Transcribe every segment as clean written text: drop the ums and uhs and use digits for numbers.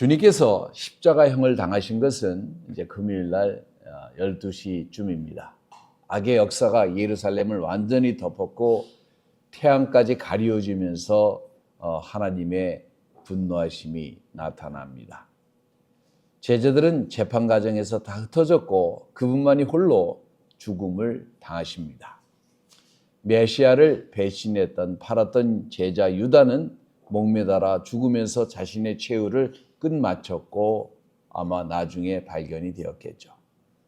주님께서 십자가형을 당하신 것은 이제 금요일 날 12시쯤입니다. 악의 역사가 예루살렘을 완전히 덮었고 태양까지 가리워지면서 하나님의 분노하심이 나타납니다. 제자들은 재판 과정에서 다 흩어졌고 그분만이 홀로 죽음을 당하십니다. 메시아를 배신했던 팔았던 제자 유다는 목매달아 죽으면서 자신의 최후를 끝마쳤고 아마 나중에 발견이 되었겠죠.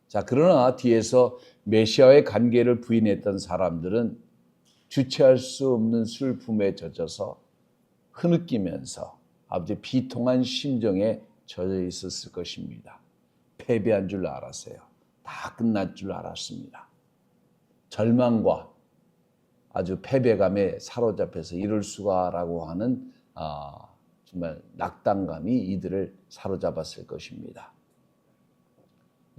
자, 그러나 뒤에서 메시아의 관계를 부인했던 사람들은 주체할 수 없는 슬픔에 젖어서 흐느끼면서 아주 비통한 심정에 젖어 있었을 것입니다. 패배한 줄 알았어요. 다 끝날 줄 알았습니다. 절망과 아주 패배감에 사로잡혀서 이럴 수가라고 하는 정말 낙담감이 이들을 사로잡았을 것입니다.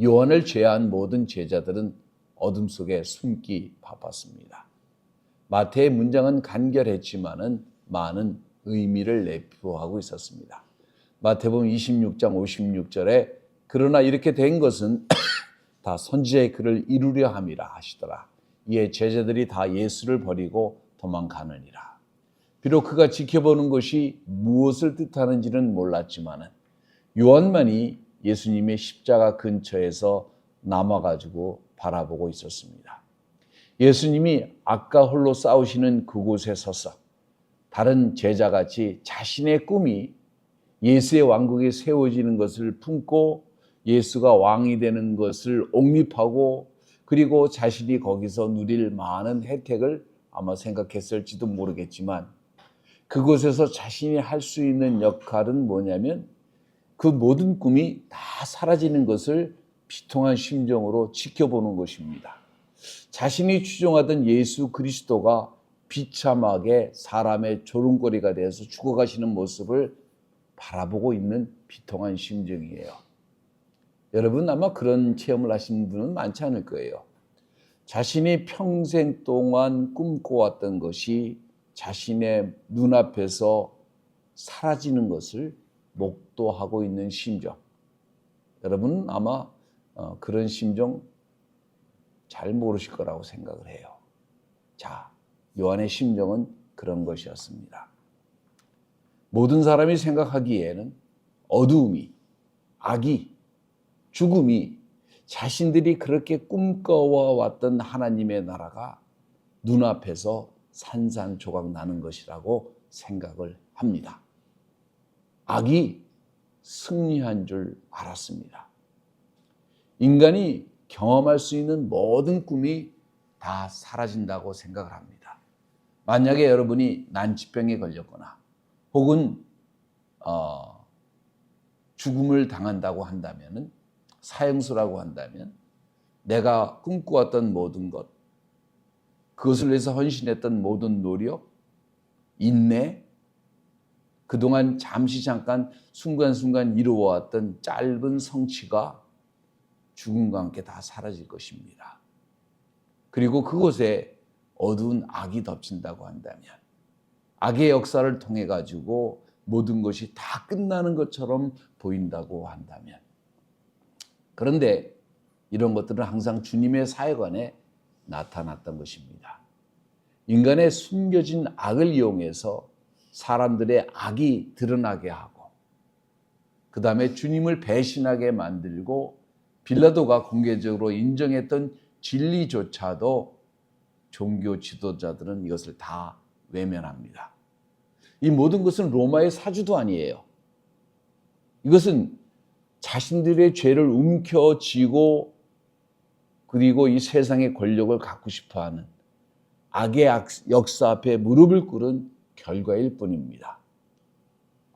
요한을 제외한 모든 제자들은 어둠 속에 숨기 바빴습니다. 마태의 문장은 간결했지만은 많은 의미를 내포하고 있었습니다. 마태복음 26장 56절에 그러나 이렇게 된 것은 다 선지자의 글을 이루려 함이라 하시더라. 이에 제자들이 다 예수를 버리고 도망가느니라. 비록 그가 지켜보는 것이 무엇을 뜻하는지는 몰랐지만 요한만이 예수님의 십자가 근처에서 남아가지고 바라보고 있었습니다. 예수님이 아까 홀로 싸우시는 그곳에 서서 다른 제자같이 자신의 꿈이 예수의 왕국이 세워지는 것을 품고 예수가 왕이 되는 것을 옹립하고 그리고 자신이 거기서 누릴 많은 혜택을 아마 생각했을지도 모르겠지만 그곳에서 자신이 할 수 있는 역할은 뭐냐면 그 모든 꿈이 다 사라지는 것을 비통한 심정으로 지켜보는 것입니다. 자신이 추종하던 예수 그리스도가 비참하게 사람의 조롱거리가 되어서 죽어가시는 모습을 바라보고 있는 비통한 심정이에요. 여러분 아마 그런 체험을 하신 분은 많지 않을 거예요. 자신이 평생 동안 꿈꿔왔던 것이 자신의 눈앞에서 사라지는 것을 목도하고 있는 심정. 여러분은 아마 그런 심정 잘 모르실 거라고 생각을 해요. 자, 요한의 심정은 그런 것이었습니다. 모든 사람이 생각하기에는 어두움이, 악이, 죽음이 자신들이 그렇게 꿈꿔왔던 하나님의 나라가 눈앞에서 산산조각 나는 것이라고 생각을 합니다. 악이 승리한 줄 알았습니다. 인간이 경험할 수 있는 모든 꿈이 다 사라진다고 생각을 합니다. 만약에 여러분이 난치병에 걸렸거나 혹은 죽음을 당한다고 한다면 사형수라고 한다면 내가 꿈꿔왔던 모든 것 그것을 위해서 헌신했던 모든 노력, 인내, 그동안 잠깐 순간순간 이루어왔던 짧은 성취가 죽음과 함께 다 사라질 것입니다. 그리고 그곳에 어두운 악이 덮친다고 한다면 악의 역사를 통해 가지고 모든 것이 다 끝나는 것처럼 보인다고 한다면 그런데 이런 것들은 항상 주님의 사역안에 나타났던 것입니다. 인간의 숨겨진 악을 이용해서 사람들의 악이 드러나게 하고 그 다음에 주님을 배신하게 만들고 빌라도가 공개적으로 인정했던 진리조차도 종교 지도자들은 이것을 다 외면합니다. 이 모든 것은 로마의 사주도 아니에요. 이것은 자신들의 죄를 움켜쥐고 그리고 이 세상의 권력을 갖고 싶어하는 악의 역사 앞에 무릎을 꿇은 결과일 뿐입니다.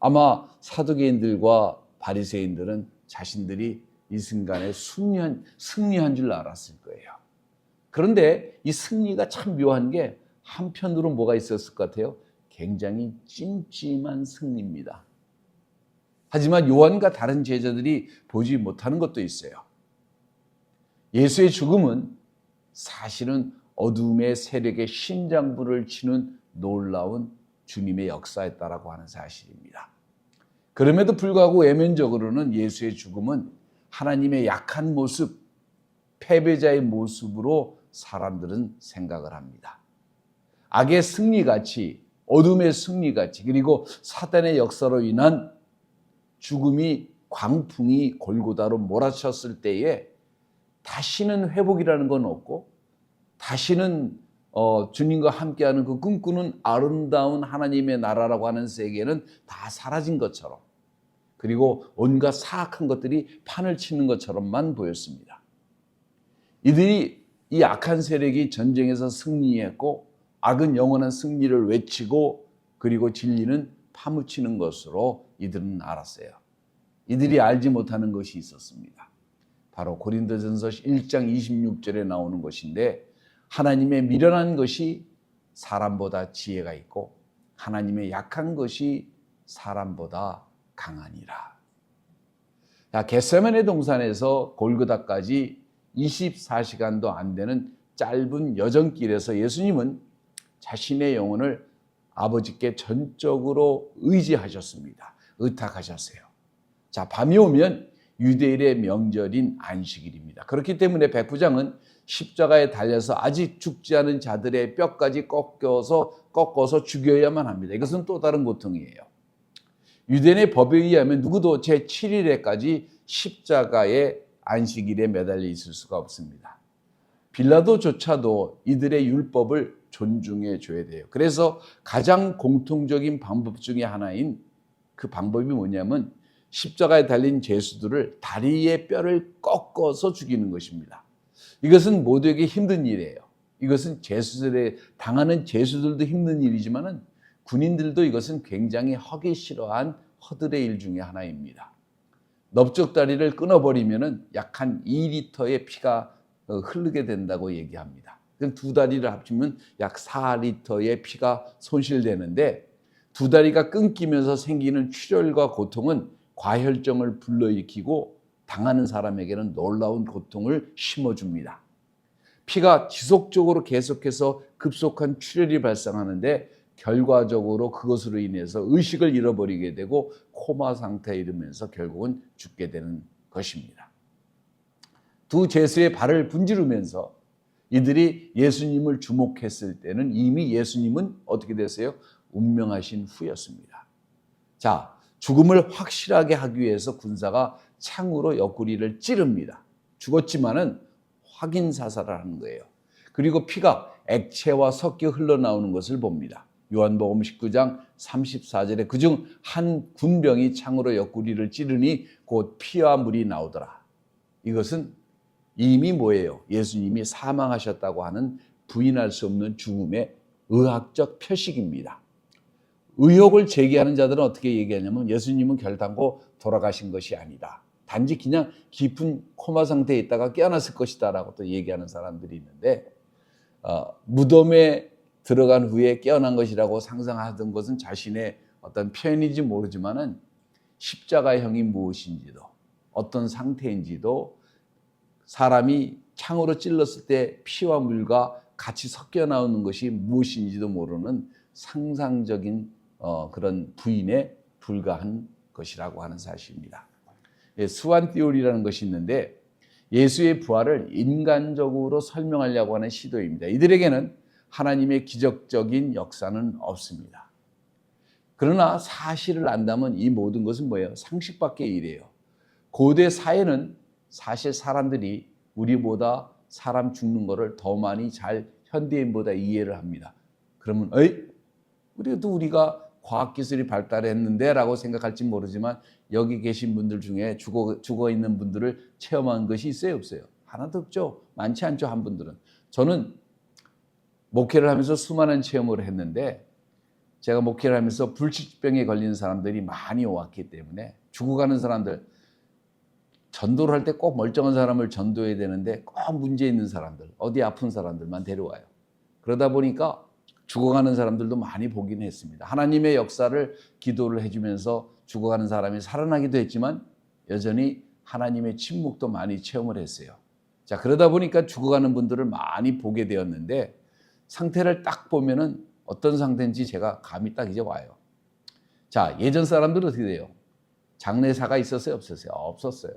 아마 사두개인들과 바리새인들은 자신들이 이 순간에 승리한 줄 알았을 거예요. 그런데 이 승리가 참 묘한 게 한편으로 뭐가 있었을 것 같아요? 굉장히 찜찜한 승리입니다. 하지만 요한과 다른 제자들이 보지 못하는 것도 있어요. 예수의 죽음은 사실은 어둠의 세력의 심장부를 치는 놀라운 주님의 역사였다라고 하는 사실입니다. 그럼에도 불구하고 외면적으로는 예수의 죽음은 하나님의 약한 모습, 패배자의 모습으로 사람들은 생각을 합니다. 악의 승리같이, 어둠의 승리같이, 그리고 사단의 역사로 인한 죽음이 광풍이 골고다로 몰아쳤을 때에 다시는 회복이라는 건 없고 다시는 주님과 함께하는 그 꿈꾸는 아름다운 하나님의 나라라고 하는 세계는 다 사라진 것처럼, 그리고 온갖 사악한 것들이 판을 치는 것처럼만 보였습니다. 이들이 이 악한 세력이 전쟁에서 승리했고 악은 영원한 승리를 외치고 그리고 진리는 파묻히는 것으로 이들은 알았어요. 이들이 알지 못하는 것이 있었습니다. 바로 고린도전서 1장 26절에 나오는 것인데, 하나님의 미련한 것이 사람보다 지혜가 있고 하나님의 약한 것이 사람보다 강하니라. 겟세마네 동산에서 골고다까지 24시간도 안 되는 짧은 여정길에서 예수님은 자신의 영혼을 아버지께 전적으로 의지하셨습니다. 의탁하셨어요. 자, 밤이 오면 유대인의 명절인 안식일입니다. 그렇기 때문에 백부장은 십자가에 달려서 아직 죽지 않은 자들의 뼈까지 꺾어서 죽여야만 합니다. 이것은 또 다른 고통이에요. 유대인의 법에 의하면 누구도 제7일에까지 십자가의 안식일에 매달려 있을 수가 없습니다. 빌라도조차도 이들의 율법을 존중해 줘야 돼요. 그래서 가장 공통적인 방법 중에 하나인 그 방법이 뭐냐면 십자가에 달린 죄수들을 다리의 뼈를 꺾어서 죽이는 것입니다. 이것은 모두에게 힘든 일이에요. 이것은 죄수들에 당하는 죄수들도 힘든 일이지만은 군인들도 이것은 굉장히 하기 싫어한 허들의 일 중에 하나입니다. 넓적다리를 끊어버리면은 약 한 2리터의 피가 흐르게 된다고 얘기합니다. 두 다리를 합치면 약 4리터의 피가 손실되는데, 두 다리가 끊기면서 생기는 출혈과 고통은 과혈증을 불러일으키고 당하는 사람에게는 놀라운 고통을 심어줍니다. 피가 지속적으로 계속해서 급속한 출혈이 발생하는데 결과적으로 그것으로 인해서 의식을 잃어버리게 되고 코마 상태에 이르면서 결국은 죽게 되는 것입니다. 두 죄수의 발을 분지르면서 이들이 예수님을 주목했을 때는 이미 예수님은 어떻게 됐어요? 운명하신 후였습니다. 자, 죽음을 확실하게 하기 위해서 군사가 창으로 옆구리를 찌릅니다. 죽었지만은 확인 사살을 하는 거예요. 그리고 피가 액체와 섞여 흘러나오는 것을 봅니다. 요한복음 19장 34절에 그중 한 군병이 창으로 옆구리를 찌르니 곧 피와 물이 나오더라. 이것은 이미 뭐예요? 예수님이 사망하셨다고 하는 부인할 수 없는 죽음의 의학적 표식입니다. 의혹을 제기하는 자들은 어떻게 얘기하냐면 예수님은 결단코 돌아가신 것이 아니다. 단지 그냥 깊은 코마 상태에 있다가 깨어났을 것이다 라고 또 얘기하는 사람들이 있는데, 무덤에 들어간 후에 깨어난 것이라고 상상하던 것은 자신의 어떤 표현인지 모르지만은 십자가형이 무엇인지도 어떤 상태인지도 사람이 창으로 찔렀을 때 피와 물과 같이 섞여 나오는 것이 무엇인지도 모르는 상상적인 그런 부인에 불과한 것이라고 하는 사실입니다. 수완 띠오리라는 것이 있는데 예수의 부활을 인간적으로 설명하려고 하는 시도입니다. 이들에게는 하나님의 기적적인 역사는 없습니다. 그러나 사실을 안다면 이 모든 것은 뭐예요? 상식 밖의 일이에요. 고대 사회는 사실 사람들이 우리보다 사람 죽는 거를 더 많이 잘 현대인보다 이해를 합니다. 그러면 그래도 우리가 과학기술이 발달했는데 라고 생각할지 모르지만 여기 계신 분들 중에 죽어 있는 분들을 체험한 것이 있어요, 없어요? 하나도 없죠. 많지 않죠, 한 분들은. 저는 목회를 하면서 수많은 체험을 했는데 제가 목회를 하면서 불치병에 걸리는 사람들이 많이 왔기 때문에 죽어가는 사람들, 전도를 할 때 꼭 멀쩡한 사람을 전도해야 되는데 꼭 문제 있는 사람들, 어디 아픈 사람들만 데려와요. 그러다 보니까 죽어가는 사람들도 많이 보긴 했습니다. 하나님의 역사를 기도를 해주면서 죽어가는 사람이 살아나기도 했지만 여전히 하나님의 침묵도 많이 체험을 했어요. 자, 그러다 보니까 죽어가는 분들을 많이 보게 되었는데 상태를 딱 보면은 어떤 상태인지 제가 감이 딱 이제 와요. 자, 예전 사람들은 어떻게 돼요? 장례사가 있었어요, 없었어요? 없었어요.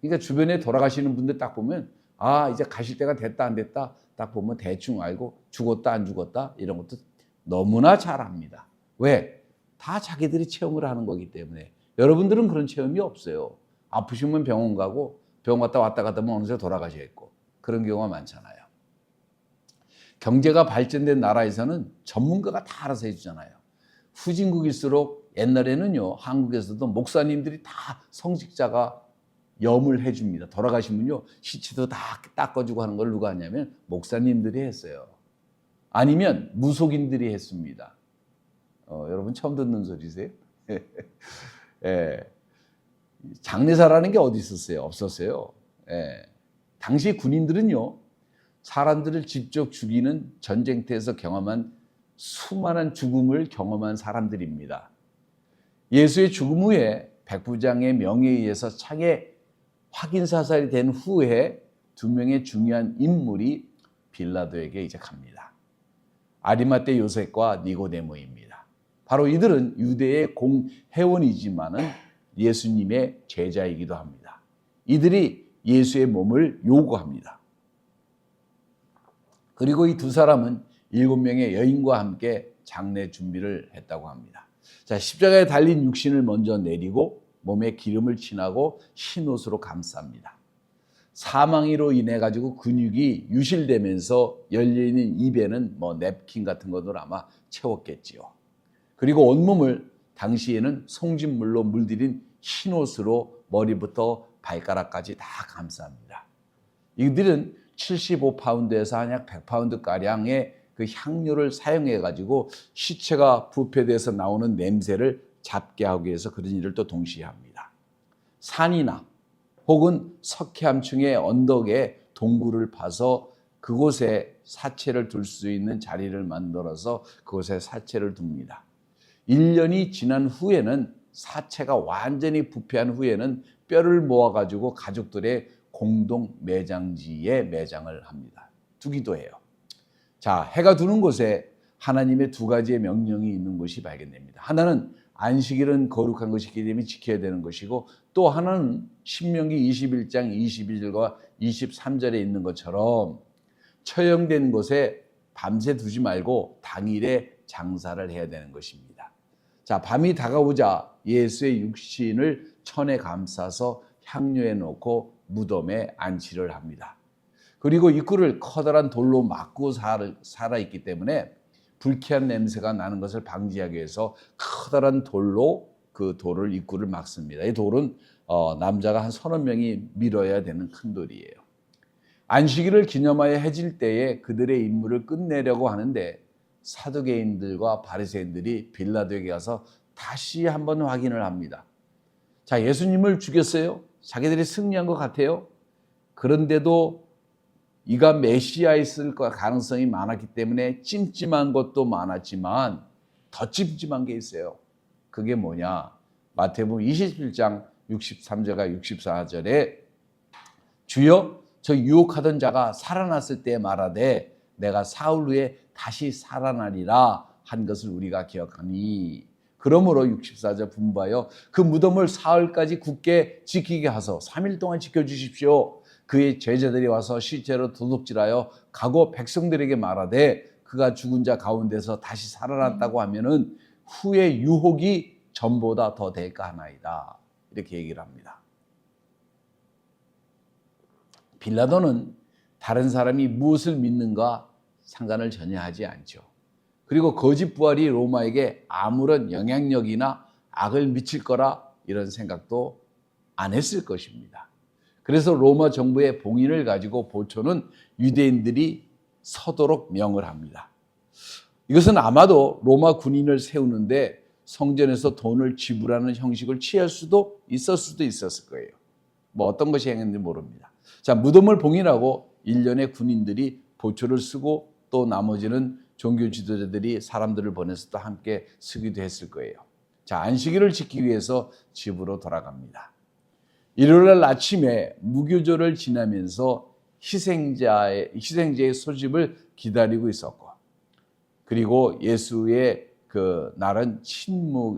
그러니까 주변에 돌아가시는 분들 딱 보면 아, 이제 가실 때가 됐다 안 됐다 딱 보면 대충 알고 죽었다 안 죽었다 이런 것도 너무나 잘 압니다. 왜? 다 자기들이 체험을 하는 거기 때문에. 여러분들은 그런 체험이 없어요. 아프시면 병원 가고 병원 갔다 왔다 갔다 하면 어느새 돌아가시겠고 그런 경우가 많잖아요. 경제가 발전된 나라에서는 전문가가 다 알아서 해주잖아요. 후진국일수록 옛날에는요, 한국에서도 목사님들이 다 성직자가 염을 해줍니다. 돌아가시면요, 시체도 다 닦아주고 하는 걸 누가 하냐면 목사님들이 했어요. 아니면 무속인들이 했습니다. 여러분 처음 듣는 소리세요? 예. 장례사라는 게 어디 있었어요? 없었어요. 예. 당시 군인들은요, 사람들을 직접 죽이는 전쟁터에서 경험한 수많은 죽음을 경험한 사람들입니다. 예수의 죽음 후에 백부장의 명예에 의해서 창에 확인 사살이 된 후에 두 명의 중요한 인물이 빌라도에게 이제 갑니다. 아리마떼 요셉과 니고데모입니다. 바로 이들은 유대의 공회원이지만은 예수님의 제자이기도 합니다. 이들이 예수의 몸을 요구합니다. 그리고 이 두 사람은 7명의 여인과 함께 장례 준비를 했다고 합니다. 자, 십자가에 달린 육신을 먼저 내리고 몸에 기름을 칠하고 흰옷으로 감쌉니다. 사망으로 인해 가지고 근육이 유실되면서 열려있는 입에는 냅킨 같은 것으로 아마 채웠겠지요. 그리고 온몸을 당시에는 송진물로 물들인 흰옷으로 머리부터 발가락까지 다 감쌉니다. 이들은 75파운드에서 한 약 100파운드가량의 그 향료를 사용해 가지고 시체가 부패돼서 나오는 냄새를 잡게 하기 위해서 그런 일을 또 동시에 합니다. 산이나 혹은 석회암층의 언덕에 동굴을 파서 그곳에 사체를 둘 수 있는 자리를 만들어서 그곳에 사체를 둡니다. 1년이 지난 후에는 사체가 완전히 부패한 후에는 뼈를 모아가지고 가족들의 공동 매장지에 매장을 합니다. 두기도 해요. 자, 해가 두는 곳에 하나님의 두 가지의 명령이 있는 것이 발견됩니다. 하나는 안식일은 거룩한 것이기 때문에 지켜야 되는 것이고 또 하나는 신명기 21장 21절과 23절에 있는 것처럼 처형된 곳에 밤새 두지 말고 당일에 장사를 해야 되는 것입니다. 자, 밤이 다가오자 예수의 육신을 천에 감싸서 향료에 넣고 무덤에 안치를 합니다. 그리고 입구를 커다란 돌로 막고 살아있기 때문에 불쾌한 냄새가 나는 것을 방지하기 위해서 커다란 돌로 그 돌을 입구를 막습니다. 이 돌은 남자가 한 30명이 밀어야 되는 큰 돌이에요. 안식일을 기념하여 해질 때에 그들의 임무를 끝내려고 하는데 사두개인들과 바리새인들이 빌라도에게 가서 다시 한번 확인을 합니다. 자, 예수님을 죽였어요. 자기들이 승리한 것 같아요. 그런데도 이가 메시아였을 가능성이 많았기 때문에 찜찜한 것도 많았지만 더 찜찜한 게 있어요. 그게 뭐냐? 마태복음 27장 63절과 64절에 주여 저 유혹하던 자가 살아났을 때 말하되 내가 사흘 후에 다시 살아나리라 한 것을 우리가 기억하니 그러므로 64절 분부하여 그 무덤을 사흘까지 굳게 지키게 하소 3일 동안 지켜주십시오. 그의 제자들이 와서 시체로 도둑질하여 가고 백성들에게 말하되 그가 죽은 자 가운데서 다시 살아났다고 하면은 후의 유혹이 전보다 더 대가하나이다. 이렇게 얘기를 합니다. 빌라도는 다른 사람이 무엇을 믿는가 상관을 전혀 하지 않죠. 그리고 거짓 부활이 로마에게 아무런 영향력이나 악을 미칠 거라 이런 생각도 안 했을 것입니다. 그래서 로마 정부의 봉인을 가지고 보초는 유대인들이 서도록 명을 합니다. 이것은 아마도 로마 군인을 세우는데 성전에서 돈을 지불하는 형식을 취할 수도 있었을 거예요. 뭐 어떤 것이 행했는지 모릅니다. 자, 무덤을 봉인하고 1년의 군인들이 보초를 쓰고 또 나머지는 종교 지도자들이 사람들을 보내서 또 함께 쓰기도 했을 거예요. 자, 안식일을 지키기 위해서 집으로 돌아갑니다. 일요일 아침에 무교절을 지나면서 희생제의 소집을 기다리고 있었고, 그리고 예수의 그 날은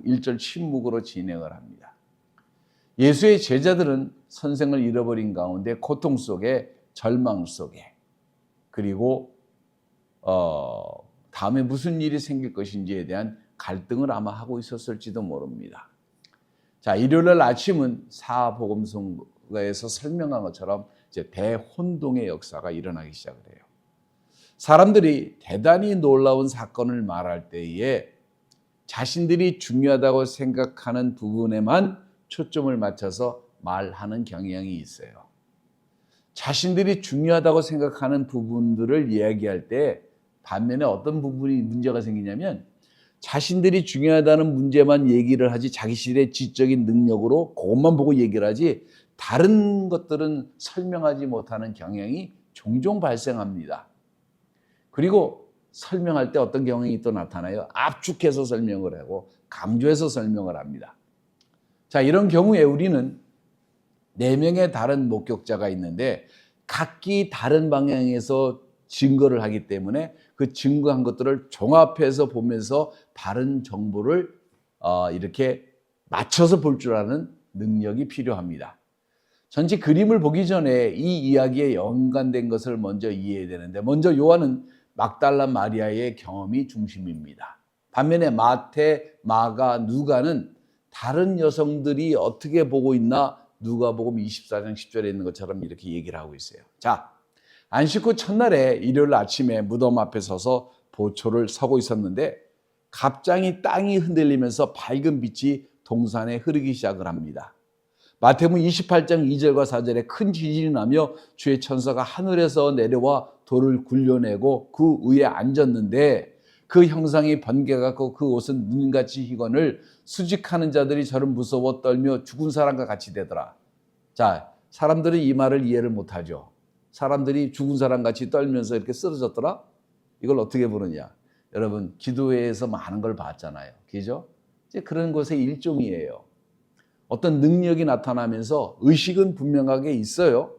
일절 침묵으로 진행을 합니다. 예수의 제자들은 선생을 잃어버린 가운데 고통 속에, 절망 속에, 그리고 다음에 무슨 일이 생길 것인지에 대한 갈등을 아마 하고 있었을지도 모릅니다. 자, 일요일 아침은 사복음서에서 설명한 것처럼 이제 대혼동의 역사가 일어나기 시작을 해요. 사람들이 대단히 놀라운 사건을 말할 때에 자신들이 중요하다고 생각하는 부분에만 초점을 맞춰서 말하는 경향이 있어요. 자신들이 중요하다고 생각하는 부분들을 이야기할 때 반면에 어떤 부분이 문제가 생기냐면 자신들이 중요하다는 문제만 얘기를 하지 자기들의 지적인 능력으로 그것만 보고 얘기를 하지 다른 것들은 설명하지 못하는 경향이 종종 발생합니다. 그리고 설명할 때 어떤 경향이 또 나타나요? 압축해서 설명을 하고 강조해서 설명을 합니다. 자, 이런 경우에 우리는 4명의 다른 목격자가 있는데 각기 다른 방향에서 증거를 하기 때문에 그 증거한 것들을 종합해서 보면서 다른 정보를 이렇게 맞춰서 볼 줄 아는 능력이 필요합니다. 전체 그림을 보기 전에 이 이야기에 연관된 것을 먼저 이해해야 되는데 먼저 요한은 막달라 마리아의 경험이 중심입니다. 반면에 마태, 마가, 누가는 다른 여성들이 어떻게 보고 있나 누가복음 24장 10절에 있는 것처럼 이렇게 얘기를 하고 있어요. 자, 안식 후 첫날에 일요일 아침에 무덤 앞에 서서 보초를 서고 있었는데 갑자기 땅이 흔들리면서 밝은 빛이 동산에 흐르기 시작을 합니다. 마태복음 28장 2절과 4절에 큰 지진이 나며 주의 천사가 하늘에서 내려와 돌을 굴려내고 그 위에 앉았는데 그 형상이 번개같고 그 옷은 눈같이 희건을 수직하는 자들이 저를 무서워 떨며 죽은 사람과 같이 되더라. 자, 사람들은 이 말을 이해를 못하죠. 사람들이 죽은 사람같이 떨면서 이렇게 쓰러졌더라? 이걸 어떻게 부르냐? 여러분, 기도회에서 많은 걸 봤잖아요. 그죠? 이제 그런 것의 일종이에요. 어떤 능력이 나타나면서 의식은 분명하게 있어요.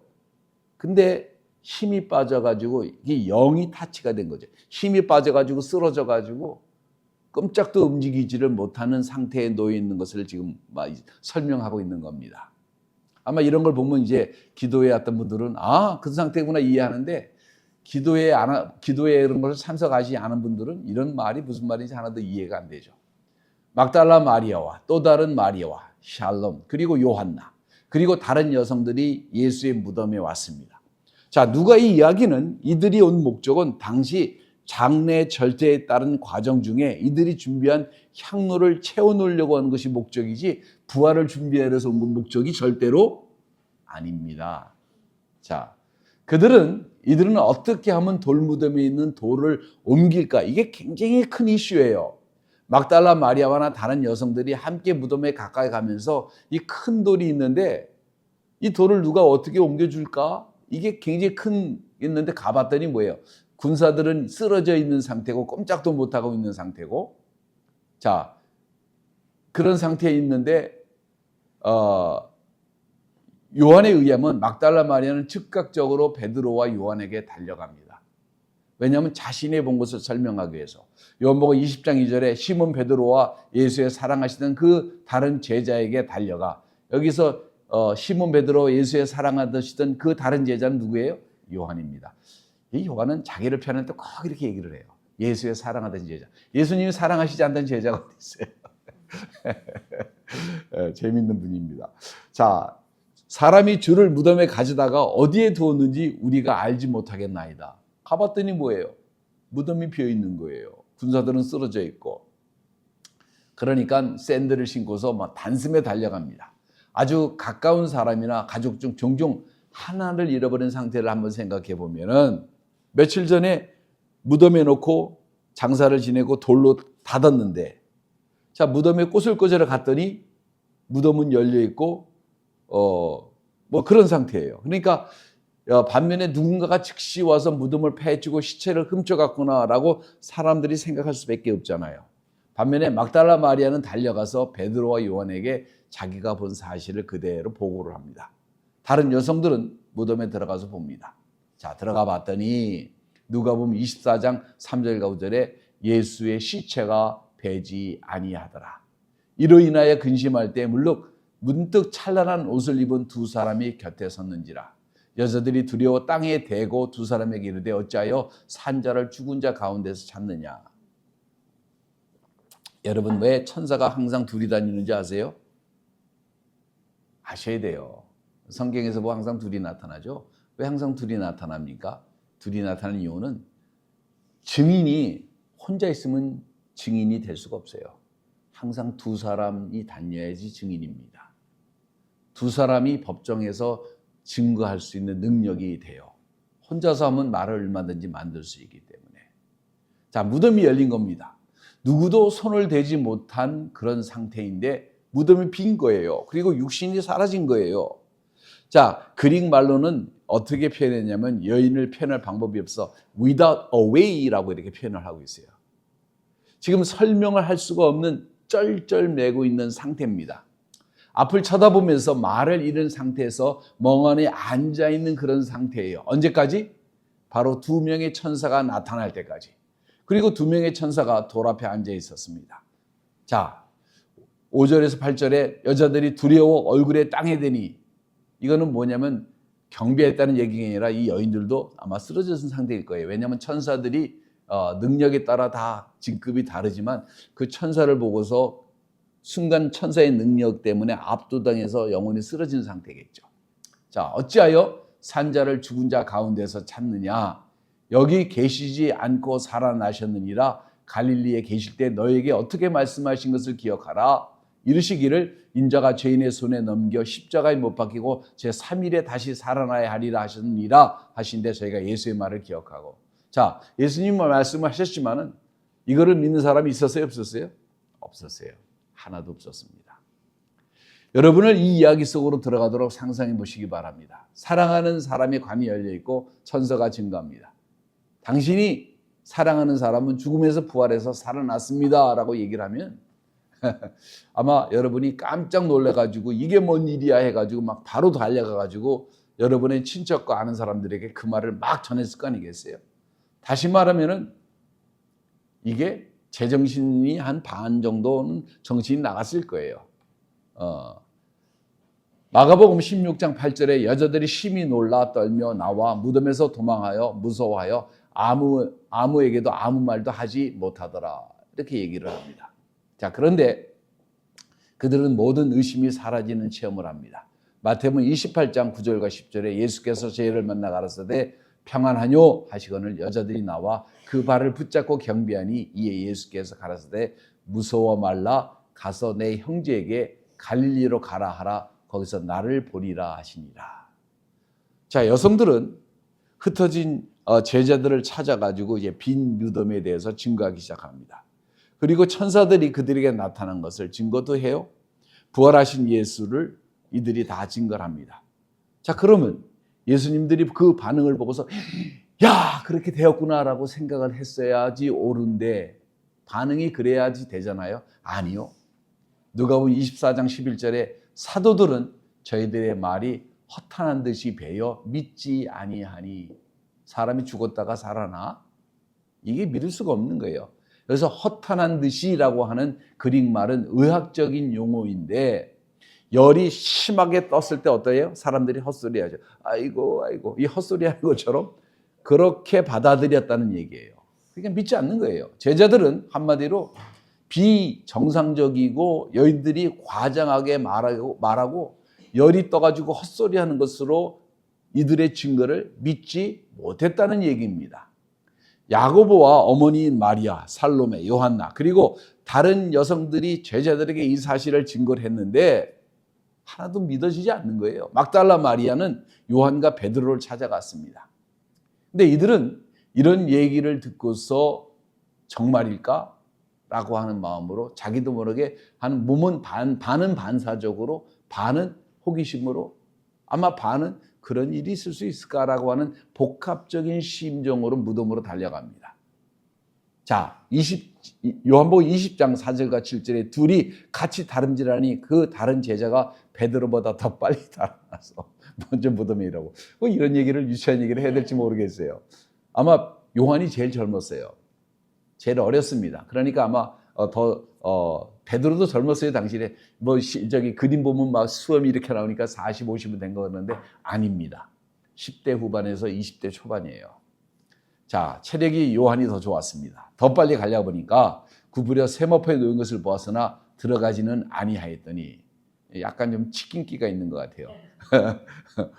근데 힘이 빠져가지고 이게 영이 타치가 된 거죠. 힘이 빠져가지고 쓰러져가지고 꼼짝도 움직이지를 못하는 상태에 놓여 있는 것을 지금 설명하고 있는 겁니다. 아마 이런 걸 보면 이제 기도회 왔던 분들은 그 상태구나 이해하는데 기도회 이런 것을 참석하지 않은 분들은 이런 말이 무슨 말인지 하나도 이해가 안 되죠. 막달라 마리아와 또 다른 마리아와 샬롬 그리고 요한나 그리고 다른 여성들이 예수의 무덤에 왔습니다. 자, 누가 이 이야기는 이들이 온 목적은 당시 장례 절제에 따른 과정 중에 이들이 준비한 향로를 채워놓으려고 하는 것이 목적이지 부활을 준비하려서 온 목적이 절대로 아닙니다. 자, 이들은 어떻게 하면 돌무덤에 있는 돌을 옮길까? 이게 굉장히 큰 이슈예요. 막달라 마리아와 다른 여성들이 함께 무덤에 가까이 가면서 이 큰 돌이 있는데 이 돌을 누가 어떻게 옮겨줄까? 이게 굉장히 있는데 가봤더니 뭐예요? 군사들은 쓰러져 있는 상태고 꼼짝도 못하고 있는 상태고 자, 그런 상태에 있는데 요한에 의하면 막달라 마리아는 즉각적으로 베드로와 요한에게 달려갑니다. 왜냐하면 자신이 본 것을 설명하기 위해서. 요한복음 20장 2절에 시몬 베드로와 예수의 사랑하시던 그 다른 제자에게 달려가. 여기서 시몬 베드로 예수의 사랑하시던 그 다른 제자는 누구예요? 요한입니다. 이 요한은 자기를 표현할 때 꼭 이렇게 얘기를 해요. 예수의 사랑하던 제자. 예수님이 사랑하시지 않던 제자가 어디 있어요? 재밌는 분입니다. 자, 사람이 주를 무덤에 가져다가 어디에 두었는지 우리가 알지 못하겠나이다. 가봤더니 뭐예요? 무덤이 비어 있는 거예요. 군사들은 쓰러져 있고. 그러니까 샌들을 신고서 막 단숨에 달려갑니다. 아주 가까운 사람이나 가족 중 종종 하나를 잃어버린 상태를 한번 생각해 보면은 며칠 전에 무덤에 놓고 장사를 지내고 돌로 닫았는데 자, 무덤에 꽃을 꽂으러 갔더니 무덤은 열려 있고 뭐 그런 상태예요. 그러니까 반면에 누군가가 즉시 와서 무덤을 파헤치고 시체를 훔쳐갔구나라고 사람들이 생각할 수밖에 없잖아요. 반면에 막달라 마리아는 달려가서 베드로와 요한에게 자기가 본 사실을 그대로 보고를 합니다. 다른 여성들은 무덤에 들어가서 봅니다. 자, 들어가 봤더니 누가복음 24장 3절과 5절에 예수의 시체가 배지 아니하더라. 이로 인하여 근심할 때 물론 문득 찬란한 옷을 입은 두 사람이 곁에 섰는지라. 여자들이 두려워 땅에 대고 두 사람에게 이르되 어찌하여 산자를 죽은 자 가운데서 찾느냐. 여러분, 왜 천사가 항상 둘이 다니는지 아세요? 아셔야 돼요. 성경에서 뭐 항상 둘이 나타나죠. 왜 항상 둘이 나타납니까? 둘이 나타나는 이유는 증인이 혼자 있으면 증인이 될 수가 없어요. 항상 두 사람이 다녀야지 증인입니다. 두 사람이 법정에서 증거할 수 있는 능력이 돼요. 혼자서 하면 말을 얼마든지 만들 수 있기 때문에. 자, 무덤이 열린 겁니다. 누구도 손을 대지 못한 그런 상태인데 무덤이 빈 거예요. 그리고 육신이 사라진 거예요. 자, 그릭 말로는 어떻게 표현했냐면 여인을 표현할 방법이 없어 without a way라고 이렇게 표현을 하고 있어요. 지금 설명을 할 수가 없는 쩔쩔매고 있는 상태입니다. 앞을 쳐다보면서 말을 잃은 상태에서 멍하니 앉아있는 그런 상태예요. 언제까지? 바로 두 명의 천사가 나타날 때까지. 그리고 두 명의 천사가 돌 앞에 앉아 있었습니다. 자, 5절에서 8절에 여자들이 두려워 얼굴에 땅에 대니, 이거는 뭐냐면 경배했다는 얘기가 아니라 이 여인들도 아마 쓰러졌은 상태일 거예요. 왜냐하면 천사들이 능력에 따라 다 직급이 다르지만 그 천사를 보고서 순간 천사의 능력 때문에 압도당해서 영혼이 쓰러진 상태겠죠. 자, 어찌하여 산자를 죽은 자 가운데서 찾느냐. 여기 계시지 않고 살아나셨느니라. 갈릴리에 계실 때 너에게 어떻게 말씀하신 것을 기억하라. 이르시기를 인자가 죄인의 손에 넘겨 십자가에 못 박히고 제3일에 다시 살아나야 하리라 하셨느니라 하신데 저희가 예수의 말을 기억하고. 자, 예수님 말씀을 하셨지만은 이거를 믿는 사람이 있었어요, 없었어요? 없었어요. 하나도 없었습니다. 여러분을 이 이야기 속으로 들어가도록 상상해 보시기 바랍니다. 사랑하는 사람의 관이 열려 있고 천사가 증거합니다. 당신이 사랑하는 사람은 죽음에서 부활해서 살아났습니다 라고 얘기를 하면 아마 여러분이 깜짝 놀라가지고 이게 뭔 일이야 해가지고 막 바로 달려가가지고 여러분의 친척과 아는 사람들에게 그 말을 막 전했을 거 아니겠어요? 다시 말하면은 이게 제정신이 한 반 정도는 정신이 나갔을 거예요. 마가복음 16장 8절에 여자들이 심히 놀라 떨며 나와 무덤에서 도망하여 무서워하여 아무에게도 아무 말도 하지 못하더라. 이렇게 얘기를 합니다. 자, 그런데 그들은 모든 의심이 사라지는 체험을 합니다. 마태복음 28장 9절과 10절에 예수께서 저희를 만나 가라사대 평안하뇨 하시거늘 여자들이 나와 그 발을 붙잡고 경배하니 이에 예수께서 가라사대 무서워 말라 가서 내 형제에게 갈릴리로 가라 하라 거기서 나를 보리라 하시니라. 자, 여성들은 흩어진 제자들을 찾아가지고 이제 빈 무덤에 대해서 증거하기 시작합니다. 그리고 천사들이 그들에게 나타난 것을 증거도 해요. 부활하신 예수를 이들이 다 증거를 합니다. 자, 그러면 예수님들이 그 반응을 보고서 야, 그렇게 되었구나라고 생각을 했어야지 옳은데 반응이 그래야지 되잖아요. 아니요. 누가복음 24장 11절에 사도들은 저희들의 말이 허탄한 듯이 배어 믿지 아니하니. 사람이 죽었다가 살아나? 이게 믿을 수가 없는 거예요. 그래서 허탄한 듯이라고 하는 그릭 말은 의학적인 용어인데 열이 심하게 떴을 때 어떠해요? 사람들이 헛소리하죠. 아이고 아이고 이 헛소리하는 것처럼 그렇게 받아들였다는 얘기예요. 그러니까 믿지 않는 거예요. 제자들은 한마디로 비정상적이고 여인들이 과장하게 말하고 열이 떠가지고 헛소리하는 것으로 이들의 증거를 믿지 못했다는 얘기입니다. 야고보와 어머니인 마리아, 살로메, 요한나 그리고 다른 여성들이 제자들에게 이 사실을 증거를 했는데 하나도 믿어지지 않는 거예요. 막달라 마리아는 요한과 베드로를 찾아갔습니다. 근데 이들은 이런 얘기를 듣고서 정말일까? 라고 하는 마음으로 자기도 모르게 한 몸은 반은 반사적으로 반은 호기심으로 아마 반은 그런 일이 있을 수 있을까라고 하는 복합적인 심정으로 무덤으로 달려갑니다. 자, 요한복음 20장 4절과 7절에 둘이 같이 다름질하니 그 다른 제자가 베드로보다 더 빨리 달아나서 먼저 무덤에 이러고 뭐 이런 얘기를 유치한 얘기를 해야 될지 모르겠어요. 아마 요한이 제일 젊었어요. 제일 어렸습니다. 그러니까 아마 더 베드로도 젊었어요 당시에. 저기 그림 보면 막 수염이 이렇게 나오니까 40, 50은 된 거였는데 아닙니다. 10대 후반에서 20대 초반이에요. 자, 체력이 요한이 더 좋았습니다. 더 빨리 가려고 보니까 구부려 세마포에 놓인 것을 보았으나 들어가지는 아니하였더니, 약간 좀 치킨기가 있는 것 같아요.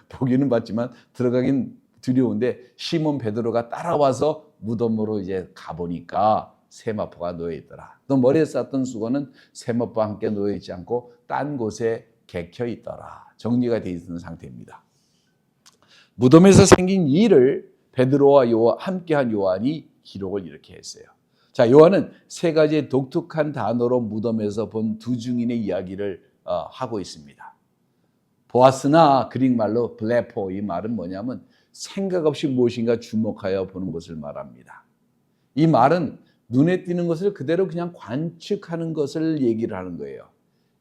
보기는 봤지만 들어가긴 두려운데 시몬 베드로가 따라와서 무덤으로 이제 가보니까 세마포가 놓여 있더라. 또 머리에 쌌던 수건은 세마포와 함께 놓여 있지 않고 딴 곳에 개켜 있더라. 정리가 되어 있는 상태입니다. 무덤에서 생긴 일을 베드로와 함께한 요한이 기록을 이렇게 했어요. 자, 요한은 세 가지의 독특한 단어로 무덤에서 본 두 증인의 이야기를 하고 있습니다. 보았으나 그릭 말로 블레포, 이 말은 뭐냐면 생각 없이 무엇인가 주목하여 보는 것을 말합니다. 이 말은 눈에 띄는 것을 그대로 그냥 관측하는 것을 얘기를 하는 거예요.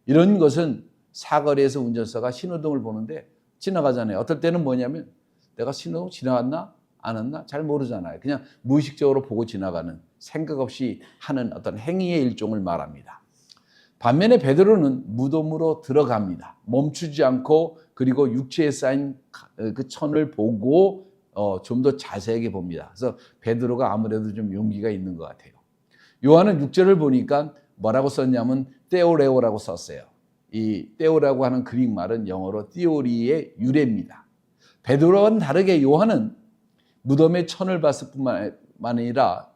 이런 것은 사거리에서 운전사가 신호등을 보는데 지나가잖아요. 어떨 때는 뭐냐면 내가 신호등 지나갔나 안 왔나 잘 모르잖아요. 그냥 무의식적으로 보고 지나가는, 생각 없이 하는 어떤 행위의 일종을 말합니다. 반면에 베드로는 무덤으로 들어갑니다. 멈추지 않고, 그리고 육체에 쌓인 그 천을 보고 좀 더 자세하게 봅니다. 그래서 베드로가 아무래도 좀 용기가 있는 것 같아요. 요한은 6절을 보니까 뭐라고 썼냐면 떼오레오라고 썼어요. 이 떼오라고 하는 그릭 말은 영어로 띠오리의 유래입니다. 베드로와는 다르게 요한은 무덤에 천을 봤을 뿐만 아니라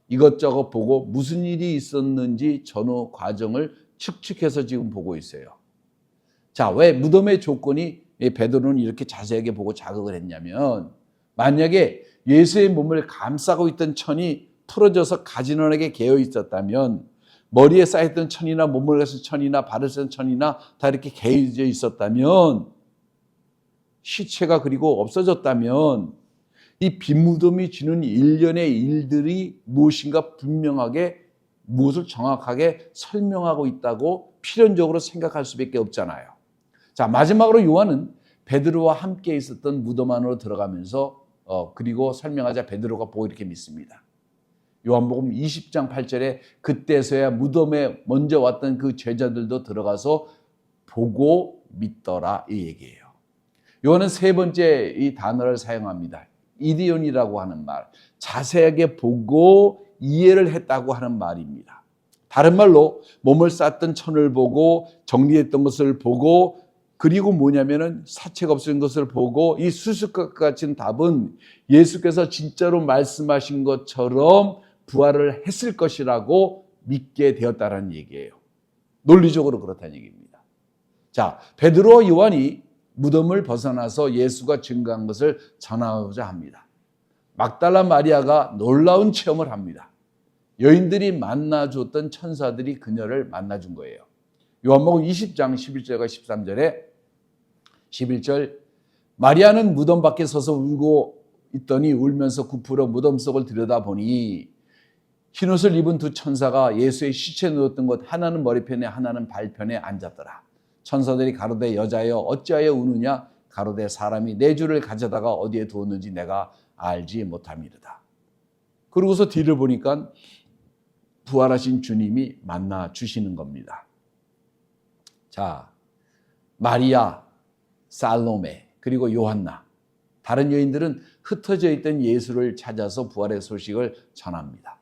이것저것 보고 무슨 일이 있었는지 전후 과정을 측측해서 지금 보고 있어요. 자, 왜 무덤의 조건이 베드로는 이렇게 자세하게 보고 자극을 했냐면, 만약에 예수의 몸을 감싸고 있던 천이 풀어져서 가지런하게 개어 있었다면, 머리에 쌓였던 천이나 몸을 가진 천이나 발을 쌓은 천이나 다 이렇게 개어져 있었다면, 시체가 그리고 없어졌다면, 이 빈무덤이 주는 일련의 일들이 무엇인가 분명하게, 무엇을 정확하게 설명하고 있다고 필연적으로 생각할 수밖에 없잖아요. 자, 마지막으로 요한은 베드로와 함께 있었던 무덤 안으로 들어가면서 그리고 설명하자 베드로가 보고 이렇게 믿습니다. 요한복음 20장 8절에 그때서야 무덤에 먼저 왔던 그 제자들도 들어가서 보고 믿더라, 이 얘기예요. 요한은 세 번째 이 단어를 사용합니다. 이디온이라고 하는 말, 자세하게 보고 이해를 했다고 하는 말입니다. 다른 말로 몸을 쌌던 천을 보고 정리했던 것을 보고, 그리고 뭐냐면은 사체가 없어진 것을 보고, 이 수수께끼 같은 답은 예수께서 진짜로 말씀하신 것처럼 부활을 했을 것이라고 믿게 되었다는 얘기예요. 논리적으로 그렇다는 얘기입니다. 자, 베드로와 요한이 무덤을 벗어나서 예수가 증거한 것을 전하고자 합니다. 막달라 마리아가 놀라운 체험을 합니다. 여인들이 만나줬던 천사들이 그녀를 만나준 거예요. 요한복음 20장 11절과 13절에 11절, 마리아는 무덤 밖에 서서 울고 있더니 울면서 굽으러 무덤 속을 들여다보니 흰옷을 입은 두 천사가 예수의 시체 누웠던 곳, 하나는 머리편에 하나는 발편에 앉았더라. 천사들이 가로되 여자여 어찌하여 우느냐, 가로되 사람이 내 주를 가져다가 어디에 두었는지 내가 알지 못함이로다. 그러고서 뒤를 보니까 부활하신 주님이 만나 주시는 겁니다. 자, 마리아, 살로메, 그리고 요한나, 다른 여인들은 흩어져 있던 예수를 찾아서 부활의 소식을 전합니다.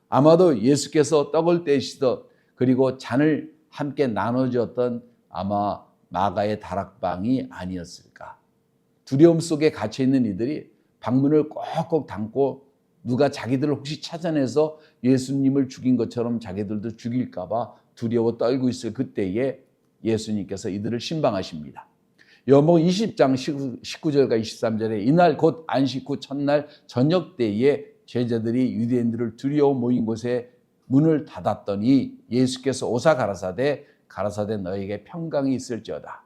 아마도 예수께서 떡을 떼시던, 그리고 잔을 함께 나눠주었던 아마 마가의 다락방이 아니었을까. 두려움 속에 갇혀있는 이들이 방문을 꼭꼭 닫고, 누가 자기들을 혹시 찾아내서 예수님을 죽인 것처럼 자기들도 죽일까 봐 두려워 떨고 있을 그때에 예수님께서 이들을 신방하십니다. 요한복음 20장 19절과 23절에 이날 곧 안식 후 첫날 저녁 때에 제자들이 유대인들을 두려워 모인 곳에 문을 닫았더니 예수께서 오사 가라사대 너에게 평강이 있을지어다.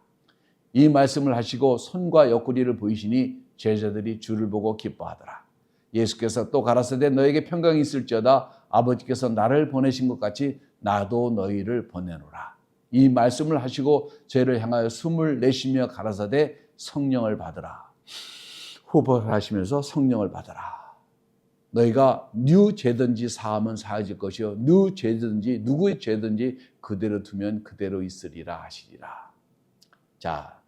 이 말씀을 하시고 손과 옆구리를 보이시니 제자들이 주를 보고 기뻐하더라. 예수께서 또 가라사대 너에게 평강이 있을지어다. 아버지께서 나를 보내신 것 같이 나도 너희를 보내노라. 이 말씀을 하시고 저희를 향하여 숨을 내쉬며 가라사대 성령을 받으라. 호흡을 하시면서 성령을 받으라. 너희가 네 죄든지 사하면 사해질 것이요 네 죄든지 누구의 죄든지 그대로 두면 그대로 있으리라 하시리라. 자,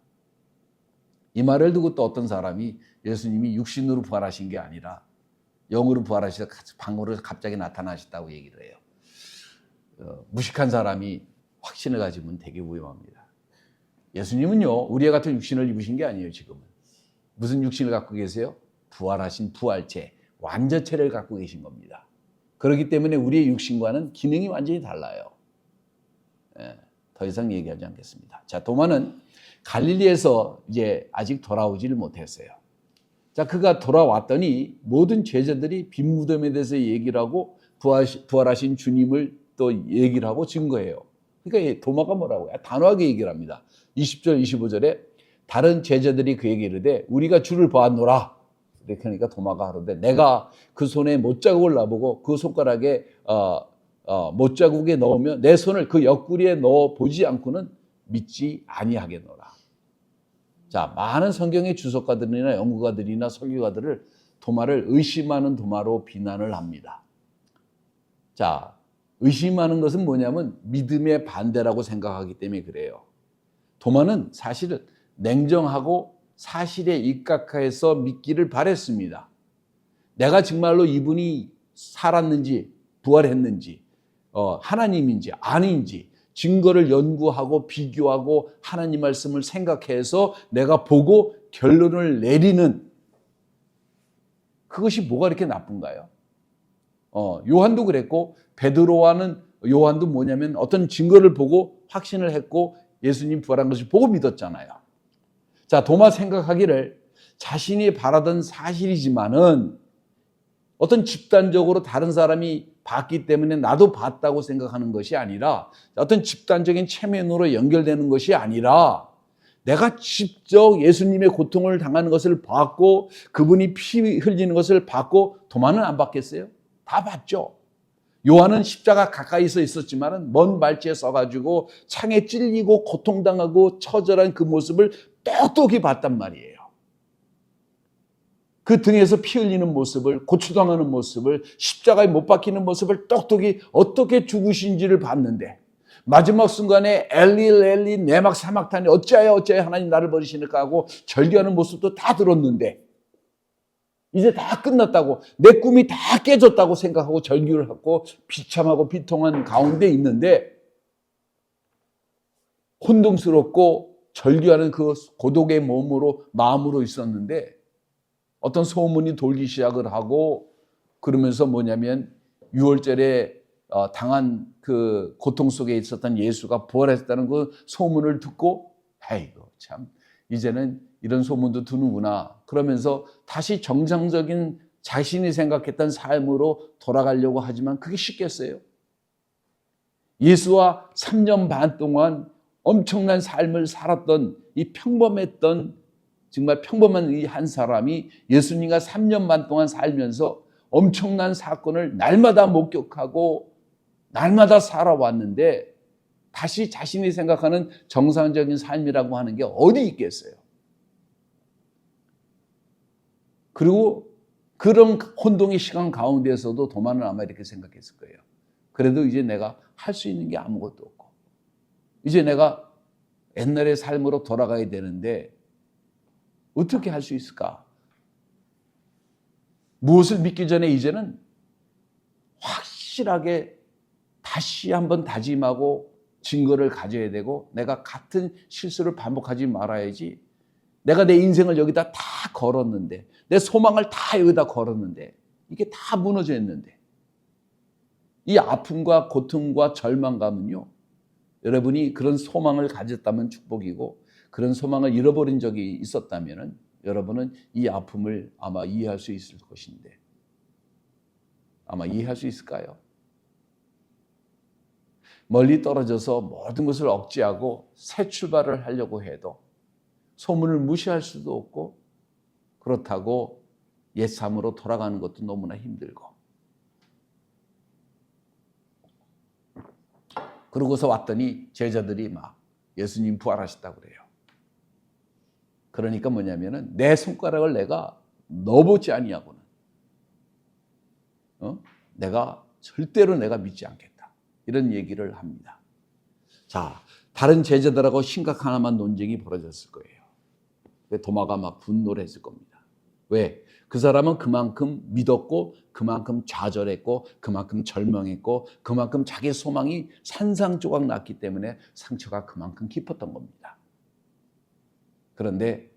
이 말을 듣고 또 어떤 사람이 예수님이 육신으로 부활하신 게 아니라 영으로 부활하셔서 방으로 갑자기 나타나셨다고 얘기를 해요. 무식한 사람이 확신을 가지면 되게 위험합니다. 예수님은요, 우리와 같은 육신을 입으신 게 아니에요. 지금은 무슨 육신을 갖고 계세요? 부활하신 부활체, 완전체를 갖고 계신 겁니다. 그렇기 때문에 우리의 육신과는 기능이 완전히 달라요. 더 이상 얘기하지 않겠습니다. 자, 도마는 갈릴리에서 이제 아직 돌아오지를 못했어요. 자, 그가 돌아왔더니 모든 제자들이 빈 무덤에 대해서 얘기를 하고 부활하신 주님을 또 얘기를 하고 증거해요. 그러니까 도마가 뭐라고요? 단호하게 얘기를 합니다. 20절, 25절에 다른 제자들이 그에게 이르되 우리가 주를 보았노라. 그러니까 도마가 하는데 내가 그 손에 못자국을 놔보고 그 손가락에 못자국에 넣으면 내 손을 그 옆구리에 넣어 보지 않고는 믿지 아니하겠노라. 자, 많은 성경의 주석가들이나 연구가들이나 설교가들을 도마를 의심하는 도마로 비난을 합니다. 자, 의심하는 것은 뭐냐면 믿음의 반대라고 생각하기 때문에 그래요. 도마는 사실은 냉정하고 사실에 입각해서 믿기를 바랬습니다. 내가 정말로 이분이 살았는지 부활했는지 하나님인지 아닌지 증거를 연구하고 비교하고 하나님 말씀을 생각해서 내가 보고 결론을 내리는 그것이 뭐가 이렇게 나쁜가요? 요한도 그랬고 베드로와는 요한도 뭐냐면 어떤 증거를 보고 확신을 했고 예수님 부활한 것을 보고 믿었잖아요. 자, 도마 생각하기를 자신이 바라던 사실이지만은 어떤 집단적으로 다른 사람이 봤기 때문에 나도 봤다고 생각하는 것이 아니라 어떤 집단적인 체면으로 연결되는 것이 아니라 내가 직접 예수님의 고통을 당하는 것을 봤고 그분이 피 흘리는 것을 봤고 도마는 안 봤겠어요? 다 봤죠. 요한은 십자가 가까이서 있었지만 먼 발치에 서가지고 창에 찔리고 고통당하고 처절한 그 모습을 똑똑히 봤단 말이에요. 그 등에서 피 흘리는 모습을, 고초당하는 모습을, 십자가에 못 박히는 모습을 똑똑히 어떻게 죽으신지를 봤는데 마지막 순간에 엘리 내막 사막탄이 어찌하여 하나님 나를 버리시니까 하고 절규하는 모습도 다 들었는데 이제 다 끝났다고 내 꿈이 다 깨졌다고 생각하고 절규를 하고 비참하고 비통한 가운데 있는데 혼동스럽고 절규하는 그 고독의 마음으로 있었는데 어떤 소문이 돌기 시작을 하고 그러면서 뭐냐면 6월절에 당한 그 고통 속에 있었던 예수가 부활했다는 그 소문을 듣고 아이고 참 이제는 이런 소문도 드는구나 그러면서 다시 정상적인 자신이 생각했던 삶으로 돌아가려고 하지만 그게 쉽겠어요? 예수와 3년 반 동안 엄청난 삶을 살았던 이 평범했던 정말 평범한 이 한 사람이 예수님과 3년 반 동안 살면서 엄청난 사건을 날마다 목격하고 날마다 살아왔는데 다시 자신이 생각하는 정상적인 삶이라고 하는 게 어디 있겠어요? 그리고 그런 혼동의 시간 가운데에서도 도마는 아마 이렇게 생각했을 거예요. 그래도 이제 내가 할 수 있는 게 아무것도 없고 이제 내가 옛날의 삶으로 돌아가야 되는데 어떻게 할 수 있을까? 무엇을 믿기 전에 이제는 확실하게 다시 한번 다짐하고 증거를 가져야 되고 내가 같은 실수를 반복하지 말아야지. 내가 내 인생을 여기다 다 걸었는데 내 소망을 다 여기다 걸었는데 이게 다 무너져 있는데 이 아픔과 고통과 절망감은요. 여러분이 그런 소망을 가졌다면 축복이고 그런 소망을 잃어버린 적이 있었다면 여러분은 이 아픔을 아마 이해할 수 있을 것인데 아마 이해할 수 있을까요? 멀리 떨어져서 모든 것을 억제하고 새 출발을 하려고 해도 소문을 무시할 수도 없고 그렇다고 옛 삶으로 돌아가는 것도 너무나 힘들고 그러고서 왔더니 제자들이 막 예수님 부활하셨다고 그래요. 그러니까 뭐냐면은 내 손가락을 내가 넣어보지 아니하고는 내가 절대로 내가 믿지 않겠다. 이런 얘기를 합니다. 자, 다른 제자들하고 심각한 논쟁이 벌어졌을 거예요. 도마가 막 분노를 했을 겁니다. 왜? 그 사람은 그만큼 믿었고, 그만큼 좌절했고, 그만큼 절망했고, 그만큼 자기 소망이 산산조각 났기 때문에 상처가 그만큼 깊었던 겁니다. 그런데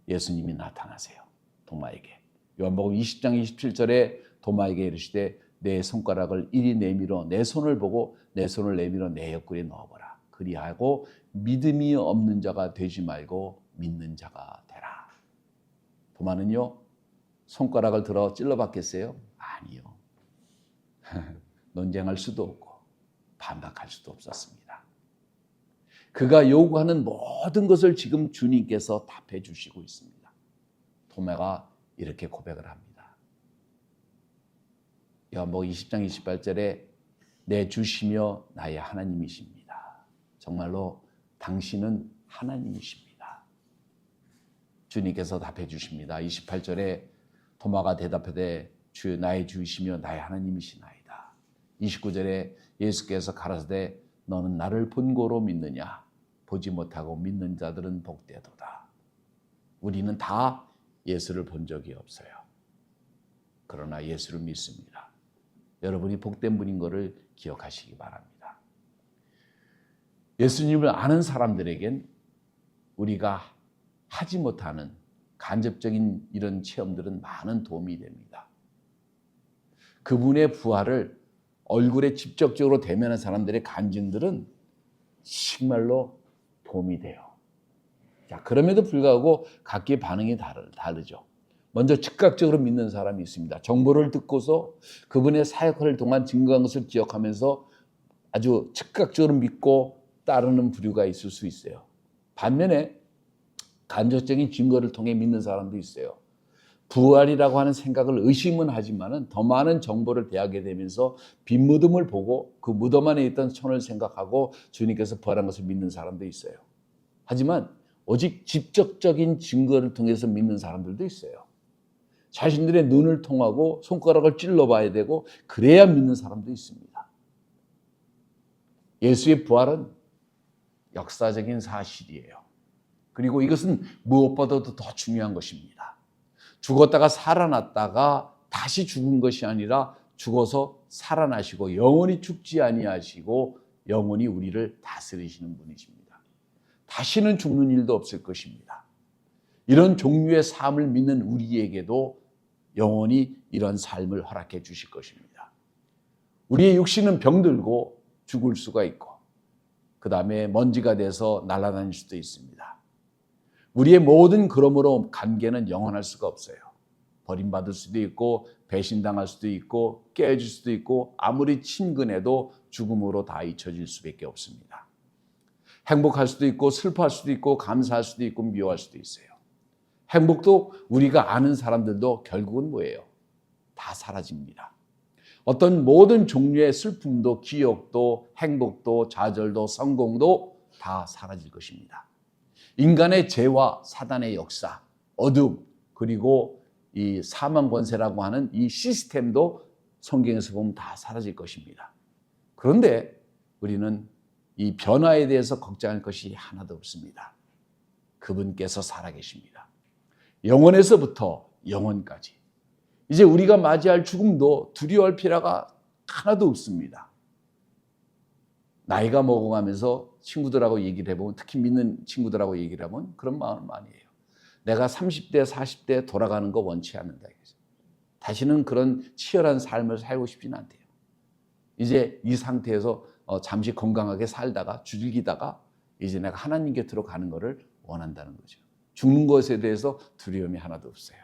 예수님이 나타나세요. 도마에게. 요한복음 20장 27절에 도마에게 이르시되 내 손가락을 이리 내밀어 내 손을 보고 내 손을 내밀어 내 옆구리에 넣어보라. 그리하고 믿음이 없는 자가 되지 말고 믿는 자가 되라. 도마는요, 손가락을 들어 찔러봤겠어요? 아니요. 논쟁할 수도 없고 반박할 수도 없었습니다. 그가 요구하는 모든 것을 지금 주님께서 답해 주시고 있습니다. 도마가 이렇게 고백을 합니다. 요한복음 20장 28절에 내 주시며 나의 하나님이십니다. 정말로 당신은 하나님이십니다. 주님께서 답해 주십니다. 28절에 도마가 대답하되 주 나의 주이시며 나의 하나님이시나이다. 29절에 예수께서 가라사대 너는 나를 본고로 믿느냐? 보지 못하고 믿는 자들은 복되도다. 우리는 다 예수를 본 적이 없어요. 그러나 예수를 믿습니다. 여러분이 복된 분인 것을 기억하시기 바랍니다. 예수님을 아는 사람들에겐 우리가 하지 못하는 간접적인 이런 체험들은 많은 도움이 됩니다. 그분의 부활을 얼굴에 직접적으로 대면한 사람들의 간증들은 정말로 도움이 돼요. 자, 그럼에도 불구하고 각기 반응이 다르죠. 먼저 즉각적으로 믿는 사람이 있습니다. 정보를 듣고서 그분의 사역을 동안 증거한 것을 기억하면서 아주 즉각적으로 믿고 따르는 부류가 있을 수 있어요. 반면에 간접적인 증거를 통해 믿는 사람도 있어요. 부활이라고 하는 생각을 의심은 하지만은 더 많은 정보를 대하게 되면서 빈 무덤을 보고 그 무덤 안에 있던 손을 생각하고 주님께서 부활한 것을 믿는 사람도 있어요. 하지만 오직 직접적인 증거를 통해서 믿는 사람들도 있어요. 자신들의 눈을 통하고 손가락을 찔러봐야 되고 그래야 믿는 사람도 있습니다. 예수의 부활은 역사적인 사실이에요. 그리고 이것은 무엇보다도 더 중요한 것입니다. 죽었다가 살아났다가 다시 죽은 것이 아니라 죽어서 살아나시고 영원히 죽지 아니하시고 영원히 우리를 다스리시는 분이십니다. 다시는 죽는 일도 없을 것입니다. 이런 종류의 삶을 믿는 우리에게도 영원히 이런 삶을 허락해 주실 것입니다. 우리의 육신은 병들고 죽을 수가 있고 그 다음에 먼지가 돼서 날아다닐 수도 있습니다. 우리의 모든 그러므로 관계는 영원할 수가 없어요. 버림받을 수도 있고 배신당할 수도 있고 깨질 수도 있고 아무리 친근해도 죽음으로 다 잊혀질 수밖에 없습니다. 행복할 수도 있고 슬퍼할 수도 있고 감사할 수도 있고 미워할 수도 있어요. 행복도 우리가 아는 사람들도 결국은 뭐예요? 다 사라집니다. 어떤 모든 종류의 슬픔도 기억도 행복도 좌절도 성공도 다 사라질 것입니다. 인간의 죄와 사단의 역사, 어둠, 그리고 이 사망 권세라고 하는 이 시스템도 성경에서 보면 다 사라질 것입니다. 그런데 우리는 이 변화에 대해서 걱정할 것이 하나도 없습니다. 그분께서 살아계십니다. 영원에서부터 영원까지. 이제 우리가 맞이할 죽음도 두려워할 필요가 하나도 없습니다. 나이가 먹어가면서 친구들하고 얘기를 해보면, 특히 믿는 친구들하고 얘기를 하면 그런 마음을 많이 해요. 내가 30대, 40대 돌아가는 거 원치 않는다. 다시는 그런 치열한 삶을 살고 싶지는 않대요. 이제 이 상태에서 잠시 건강하게 살다가 즐기다가 이제 내가 하나님 곁으로 가는 것을 원한다는 거죠. 죽는 것에 대해서 두려움이 하나도 없어요.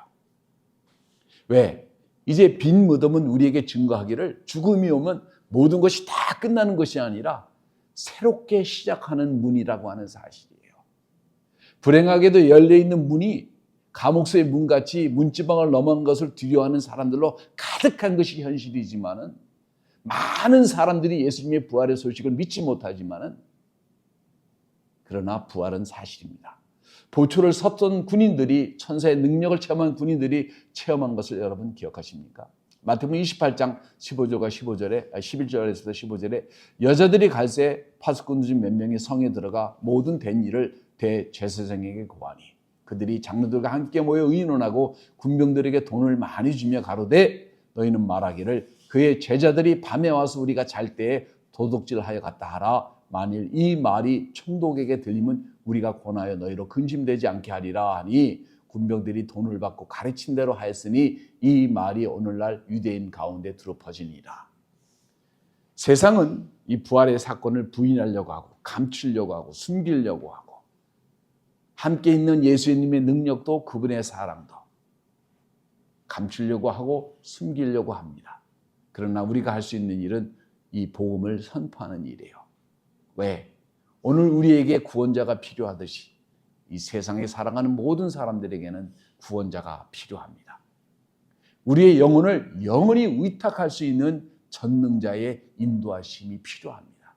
왜? 이제 빈 무덤은 우리에게 증거하기를 죽음이 오면 모든 것이 다 끝나는 것이 아니라 새롭게 시작하는 문이라고 하는 사실이에요. 불행하게도 열려있는 문이 감옥소의 문같이 문지방을 넘어간 것을 두려워하는 사람들로 가득한 것이 현실이지만은 많은 사람들이 예수님의 부활의 소식을 믿지 못하지만은 그러나 부활은 사실입니다. 보초를 섰던 군인들이 천사의 능력을 체험한 군인들이 체험한 것을 여러분 기억하십니까? 마태복음 28장 15절과 11절에서 15절에 여자들이 갈새 파수꾼 중 몇 명이 성에 들어가 모든 된 일을 대제사장에게 고하니 그들이 장로들과 함께 모여 의논하고 군병들에게 돈을 많이 주며 가로되 너희는 말하기를 그의 제자들이 밤에 와서 우리가 잘 때에 도둑질하여 갔다 하라. 만일 이 말이 총독에게 들리면 우리가 권하여 너희로 근심되지 않게 하리라 하니 군병들이 돈을 받고 가르친 대로 하였으니 이 말이 오늘날 유대인 가운데 두루 퍼지니라. 세상은 이 부활의 사건을 부인하려고 하고 감추려고 하고 숨기려고 하고 함께 있는 예수님의 능력도 그분의 사랑도 감추려고 하고 숨기려고 합니다. 그러나 우리가 할 수 있는 일은 이 복음을 선포하는 일이에요. 왜? 오늘 우리에게 구원자가 필요하듯이 이 세상에 살아가는 모든 사람들에게는 구원자가 필요합니다. 우리의 영혼을 영원히 위탁할 수 있는 전능자의 인도하심이 필요합니다.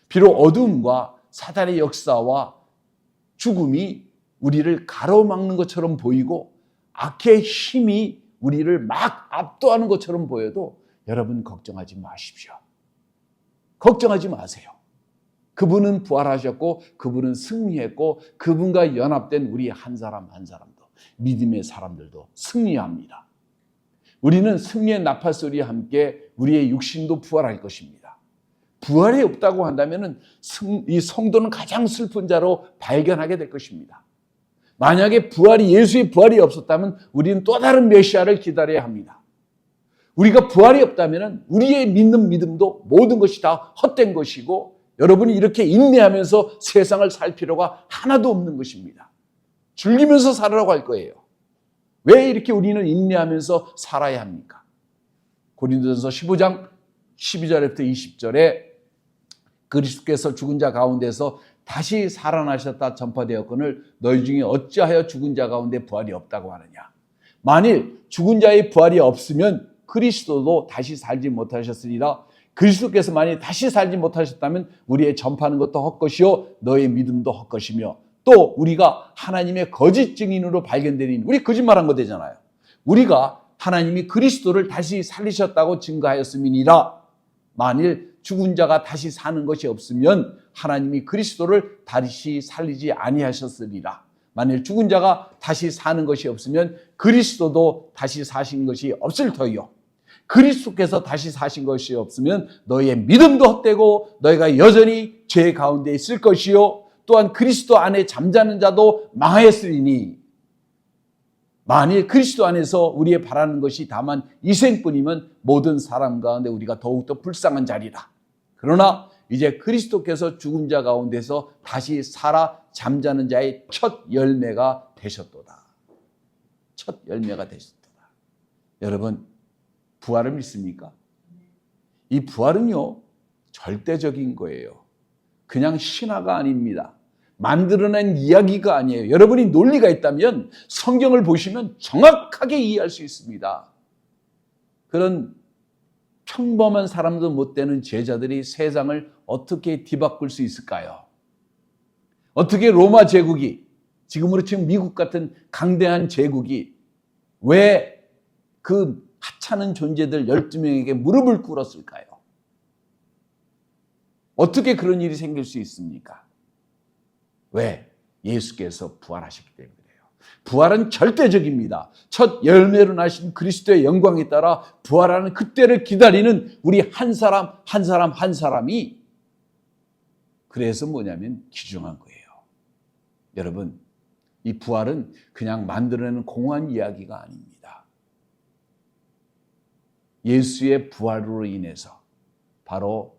비록 어둠과 사단의 역사와 죽음이 우리를 가로막는 것처럼 보이고 악의 힘이 우리를 막 압도하는 것처럼 보여도 여러분 걱정하지 마십시오. 걱정하지 마세요. 그분은 부활하셨고 그분은 승리했고 그분과 연합된 우리 한 사람 한 사람도 믿음의 사람들도 승리합니다. 우리는 승리의 나팔소리와 함께 우리의 육신도 부활할 것입니다. 부활이 없다고 한다면 이 성도는 가장 슬픈 자로 발견하게 될 것입니다. 만약에 예수의 부활이 없었다면 우리는 또 다른 메시아를 기다려야 합니다. 우리가 부활이 없다면 우리의 믿는 믿음도 모든 것이 다 헛된 것이고 여러분이 이렇게 인내하면서 세상을 살 필요가 하나도 없는 것입니다. 즐기면서 살으라고 할 거예요. 왜 이렇게 우리는 인내하면서 살아야 합니까? 고린도전서 15장 12절부터 20절에 그리스도께서 죽은 자 가운데서 다시 살아나셨다 전파되었거늘 너희 중에 어찌하여 죽은 자 가운데 부활이 없다고 하느냐. 만일 죽은 자의 부활이 없으면 그리스도도 다시 살지 못하셨으리라. 그리스도께서 만일 다시 살지 못하셨다면 우리의 전파하는 것도 헛것이요 너의 믿음도 헛것이며 또 우리가 하나님의 거짓 증인으로 발견되니 우리 거짓말한 거 되잖아요. 우리가 하나님이 그리스도를 다시 살리셨다고 증거하였음이니라. 만일 죽은 자가 다시 사는 것이 없으면 하나님이 그리스도를 다시 살리지 아니하셨으리라. 만일 죽은 자가 다시 사는 것이 없으면 그리스도도 다시 사신 것이 없을 터이요. 그리스도께서 다시 사신 것이 없으면 너희의 믿음도 헛되고 너희가 여전히 죄 가운데 있을 것이요. 또한 그리스도 안에 잠자는 자도 망하였으리니 만일 그리스도 안에서 우리의 바라는 것이 다만 이생뿐이면 모든 사람 가운데 우리가 더욱더 불쌍한 자리라. 그러나 이제 그리스도께서 죽은 자 가운데서 다시 살아 잠자는 자의 첫 열매가 되셨도다. 첫 열매가 되셨도다. 여러분 부활을 믿습니까? 이 부활은요 절대적인 거예요. 그냥 신화가 아닙니다. 만들어낸 이야기가 아니에요. 여러분이 논리가 있다면 성경을 보시면 정확하게 이해할 수 있습니다. 그런 평범한 사람도 못 되는 제자들이 세상을 어떻게 뒤바꿀 수 있을까요? 어떻게 로마 제국이 지금으로 치면 미국 같은 강대한 제국이 왜 그 하찮은 존재들 12명에게 무릎을 꿇었을까요? 어떻게 그런 일이 생길 수 있습니까? 왜? 예수께서 부활하셨기 때문이에요. 부활은 절대적입니다. 첫 열매로 나신 그리스도의 영광에 따라 부활하는 그때를 기다리는 우리 한 사람 한 사람 한 사람이 그래서 뭐냐면 귀중한 거예요. 여러분, 이 부활은 그냥 만들어내는 공허한 이야기가 아닙니다. 예수의 부활로 인해서 바로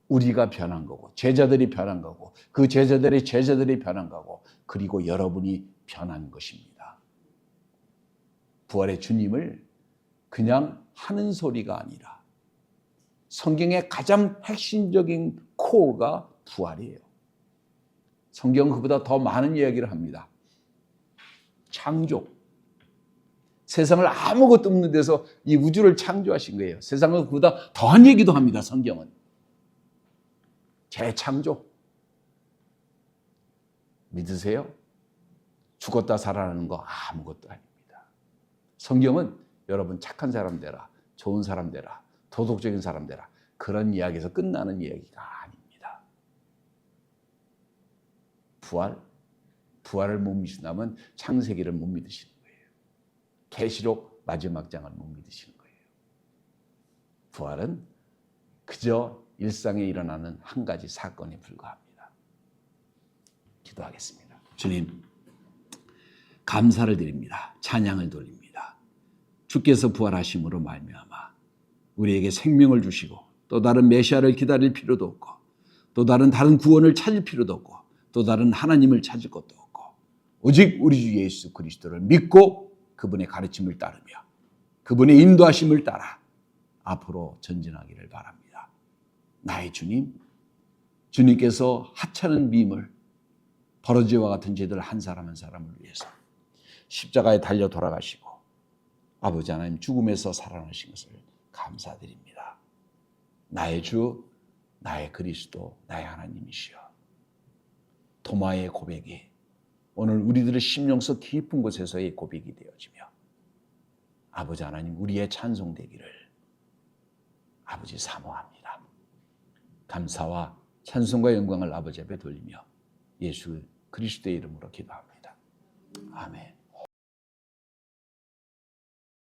우리가 변한 거고 제자들이 변한 거고 그 제자들이 변한 거고 그리고 여러분이 변한 것입니다. 부활의 주님을 그냥 하는 소리가 아니라 성경의 가장 핵심적인 코어가 부활이에요. 성경은 그보다 더 많은 이야기를 합니다. 창조. 세상을 아무것도 없는 데서 이 우주를 창조하신 거예요. 세상은 그보다 더한 얘기도 합니다. 성경은. 재창조. 믿으세요? 죽었다 살아나는 거 아무것도 아닙니다. 성경은 여러분 착한 사람 되라, 좋은 사람 되라, 도덕적인 사람 되라, 그런 이야기에서 끝나는 이야기가 아닙니다. 부활을 못 믿으신다면 창세기를 못 믿으시는 거예요. 계시록 마지막 장을 못 믿으시는 거예요. 부활은 그저 일상에 일어나는 한 가지 사건에 불과합니다. 기도하겠습니다. 주님, 감사를 드립니다. 찬양을 돌립니다. 주께서 부활하심으로 말미암아 우리에게 생명을 주시고 또 다른 메시아를 기다릴 필요도 없고 또 다른 구원을 찾을 필요도 없고 또 다른 하나님을 찾을 것도 없고 오직 우리 주 예수 그리스도를 믿고 그분의 가르침을 따르며 그분의 인도하심을 따라 앞으로 전진하기를 바랍니다. 나의 주님, 주님께서 하찮은 빔을 버러지와 같은 죄들 한 사람 한 사람을 위해서 십자가에 달려 돌아가시고 아버지 하나님 죽음에서 살아나신 것을 감사드립니다. 나의 주, 나의 그리스도, 나의 하나님이시여. 도마의 고백이 오늘 우리들의 심령 속 깊은 곳에서의 고백이 되어지며 아버지 하나님 우리의 찬송되기를 아버지 사모합니다. 감사와 찬송과 영광을 아버지 앞에 돌리며 예수 그리스도의 이름으로 기도합니다. 아멘.